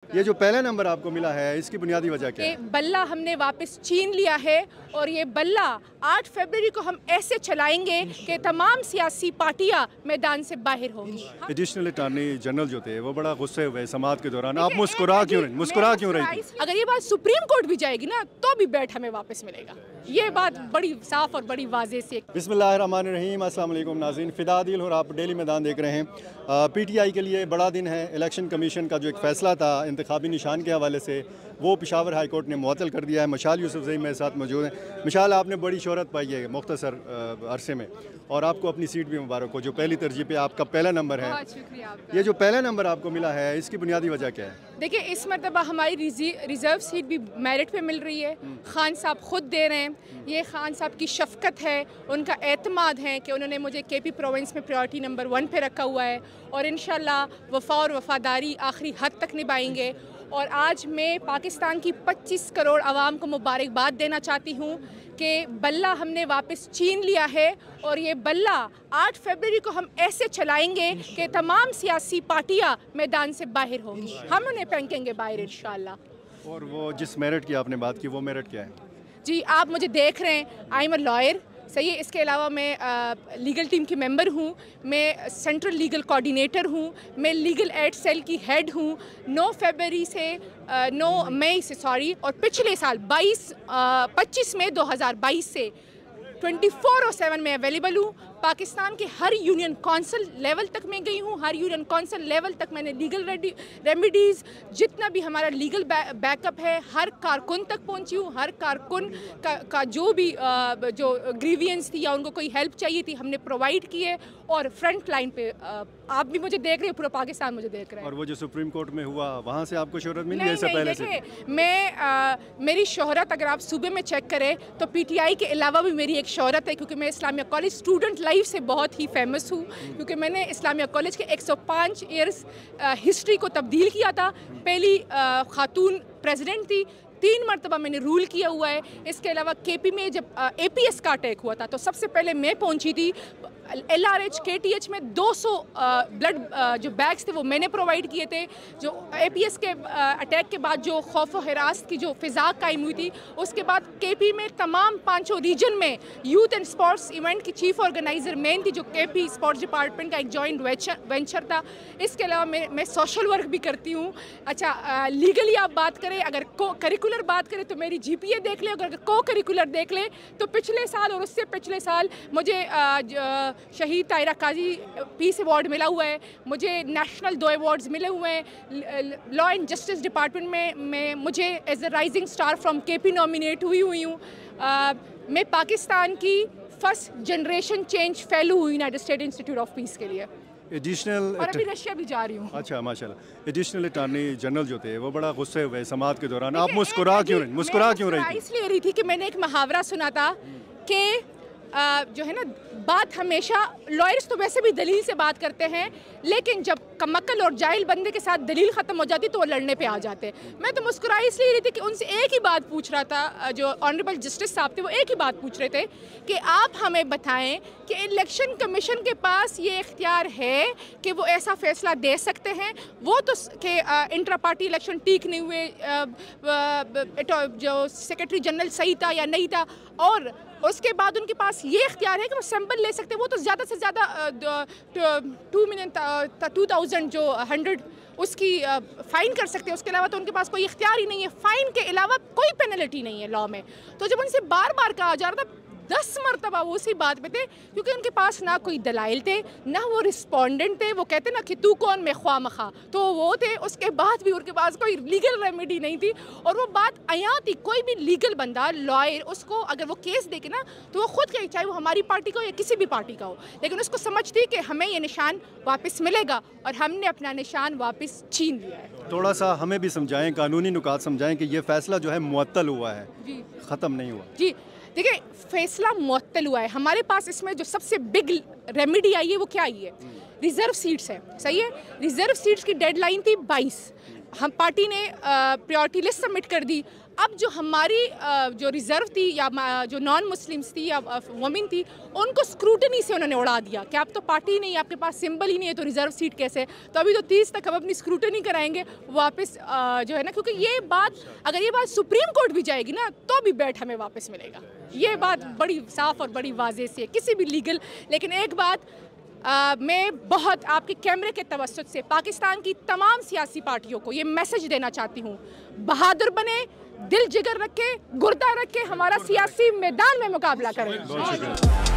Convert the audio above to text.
ये जो पहला नंबर आपको मिला है इसकी बुनियादी वजह क्या है? बल्ला हमने वापस छीन लिया है और ये बल्ला 8 फरवरी को हम ऐसे चलाएंगे कि तमाम सियासी पार्टियां मैदान से बाहर होंगी। एडिशनल अटॉर्नी जनरल जो थे वो बड़ा गुस्से हुए समाअत के दौरान। आप मुस्कुरा क्यों रही थी? अगर ये बात सुप्रीम कोर्ट भी जाएगी ना तो भी बैठ हमें वापस मिलेगा। ये बात बड़ी साफ और बड़ी वाज़ेह से। बिस्मिल्लाहिर्रहमानिर्रहीम, अस्सलाम वालेकुम नाज़रीन, फ़िदा आदिल और आप डेली मैदान देख रहे हैं। पीटीआई के लिए बड़ा दिन है। इलेक्शन कमीशन का जो एक फ़ैसला था इंतखाबी निशान के हवाले से वो पेशावर हाई कोर्ट ने मुअत्तल कर दिया है। मशाल यूसुफजई मेरे साथ मौजूद हैं। मशाल, आपने बड़ी शोहरत पाई है मुख्तसर अरसे में और आपको अपनी सीट भी मुबारक हो जो पहली तरजीह पे आपका पहला नंबर है। बहुत शुक्रिया आपका। ये जो पहला नंबर आपको मिला है इसकी बुनियादी वजह क्या है? देखिए, इस मरतबा हमारी रिज़र्व सीट भी मेरिट पे मिल रही है। खान साहब खुद दे रहे हैं। ये खान साहब की शफ़क़त है, उनका एतमाद है कि उन्होंने मुझे केपी प्रोविंस में प्रायोरिटी नंबर 1 पे रखा हुआ है और इंशाल्लाह वफ़ा और वफ़ादारी आखिरी हद तक निभाएंगे। और आज मैं पाकिस्तान की 25 करोड़ आवाम को मुबारकबाद देना चाहती हूँ कि बल्ला हमने वापस छीन लिया है और ये बल्ला 8 फरवरी को हम ऐसे चलाएंगे कि तमाम सियासी पार्टियां मैदान से बाहर होंगी। हम उन्हें फेंकेंगे बाहर इंशाल्लाह। और वो जिस मेरिट की आपने बात की वो मेरिट क्या है? जी, आप मुझे देख रहे हैं, आई एम अ लॉयर, सही है। इसके अलावा मैं लीगल टीम की मेंबर हूँ, मैं सेंट्रल लीगल कोऑर्डिनेटर हूँ, मैं लीगल एड सेल की हेड हूँ। 9 मई से और पिछले साल 25 मई 2022 से 24/7 में अवेलेबल हूँ। पाकिस्तान के हर यूनियन कौंसिल लेवल तक मैं गई हूँ। हर यूनियन कौंसिल लेवल तक मैंने लीगल रेमेडीज़, जितना भी हमारा लीगल बैकअप है, हर कारकुन तक पहुँची हूँ। हर कारकुन का जो भी जो ग्रीवियंस थी या उनको कोई हेल्प चाहिए थी हमने प्रोवाइड की है। और फ्रंट लाइन पे आप भी मुझे देख रहे हो, पूरा पाकिस्तान मुझे देख रहा है। और वो जो सुप्रीम कोर्ट में हुआ वहाँ से आपको शोहरत मिली है? इससे पहले से मेरी शोहरत अगर आप सूबे में चेक करें तो पीटीआई के अलावा भी मेरी एक शोहरत है, क्योंकि मैं इस्लामिया कॉलेज स्टूडेंट लाइफ से बहुत ही फेमस हूँ, क्योंकि मैंने इस्लामिया कॉलेज के 105 ईयर्स हिस्ट्री को तब्दील किया था। पहली खातून प्रेसिडेंट थी, 3 मरतबा मैंने रूल किया हुआ है। इसके अलावा केपी में जब एपीएस का अटैक हुआ था तो सबसे पहले मैं पहुंची थी। LRH KTH में 200 ब्लड जो बैग्स थे वो मैंने प्रोवाइड किए थे। जो एपीएस के अटैक के बाद जो खौफ व हिरासत की जो फ़िज़ा कायम हुई थी, उसके बाद केपी में तमाम 5 रीजन में यूथ एंड स्पोर्ट्स इवेंट की चीफ ऑर्गेनाइज़र मैन थी, जो केपी स्पोर्ट्स डिपार्टमेंट का एक जॉइंट वेंचर था। इसके अलावा मैं सोशल वर्क भी करती हूँ। अच्छा, लीगली आप बात करें, अगर करिकुलर बात करें तो मेरी GPA देख ले, अगर को करिकुलर देख ले तो पिछले साल और उससे पिछले साल मुझे शहीद तायरा काजी पीस अवार्ड मिला हुआ है। मुझे नेशनल 2 अवार्ड्स मिले हुए हैं। लॉ एंड जस्टिस डिपार्टमेंट में मुझे as a rising star from KP nominate हुई हूँ। मैं पाकिस्तान की फर्स्ट जनरेशन चेंज फेलो हुई United State Institute of Peace के लिए। एडिशनल और अभी रशिया भी जा रही हूँ। अच्छा, माशाल्लाह। एडिशनल अटॉर्नी जनरल जो थे वो बड़ा गुस्से हुए समाअत के दौरान। आप मुस्कुरा क्यों रही थी? इसलिए रही थी कि मैंने एक मुहावरा सुना था कि जो है ना, बात हमेशा लॉयर्स तो वैसे भी दलील से बात करते हैं, लेकिन जब कमक्कल और जाहिल बंदे के साथ दलील ख़त्म हो जाती तो वो लड़ने पे आ जाते। मैं तो मुस्कुराई इसलिए रही थी कि उनसे एक ही बात पूछ रहा था, जो ऑनरेबल जस्टिस साहब थे वो एक ही बात पूछ रहे थे कि आप हमें बताएं कि इलेक्शन कमीशन के पास ये इख्तियार है कि वो ऐसा फ़ैसला दे सकते हैं। वो तो कि इंट्रा पार्टी इलेक्शन ठीक नहीं हुए, जो सेक्रेटरी जनरल सही था या नहीं था, और उसके बाद उनके पास ये इख्तियार है कि वो सैंपल ले सकते हैं। वो तो ज़्यादा से ज़्यादा 2,000 जो 100 उसकी फ़ाइन कर सकते हैं। उसके अलावा तो उनके पास कोई इख्तियार ही नहीं है। फ़ाइन के अलावा कोई पेनल्टी नहीं है लॉ में। तो जब उनसे बार बार कहा जा रहा था, 10 मरतबा वो उसी बात पे थे, क्योंकि उनके पास ना कोई दलाइल थे, ना वो रिस्पोंडेंट थे। वो कहते ना कि तू कौन मैं ख्वा मखा, तो वो थे। उसके बाद भी उनके पास कोई लीगल रेमेडी नहीं थी। और वो बात आया थी, कोई भी लीगल बंदा लॉयर उसको अगर वो केस देखे ना तो वो खुद कहे, चाहे वो हमारी पार्टी का हो या किसी भी पार्टी का हो, लेकिन उसको समझती कि हमें ये निशान वापस मिलेगा और हमने अपना निशान वापस छीन लिया है। थोड़ा सा हमें भी समझाएं, कानूनी नुकात समझाएं कि ये फैसला जो है मुअत्तल हुआ है, ख़त्म नहीं हुआ। जी देखिए, फैसला मुअत्तल हुआ है। हमारे पास इसमें जो सबसे बिग रेमेडी आई है वो क्या आई है? रिज़र्व सीट्स है, सही है। रिज़र्व सीट्स की डेडलाइन थी 22। हम पार्टी ने प्रायोरिटी लिस्ट सबमिट कर दी। अब जो हमारी जो रिज़र्व थी या जो नॉन मुस्लिम्स थी या वमेन थी, उनको स्क्रूटनी से उन्होंने उड़ा दिया कि आप तो पार्टी नहीं, आपके पास सिंबल ही नहीं है, तो रिज़र्व सीट कैसे। तो अभी तो 30 तक हम अपनी स्क्रूटनी कराएंगे वापस जो है ना, क्योंकि ये बात अगर ये बात सुप्रीम कोर्ट भी जाएगी ना तो भी बैठ हमें वापस मिलेगा। ये बात बड़ी साफ़ और बड़ी वाज़ेह से है किसी भी लीगल। लेकिन एक बात मैं बहुत आपके कैमरे के तवज्जुह से पाकिस्तान की तमाम सियासी पार्टियों को ये मैसेज देना चाहती हूँ, बहादुर बने, दिल जिगर रखे, गुर्दा रखे, हमारा सियासी मैदान में मुकाबला करें।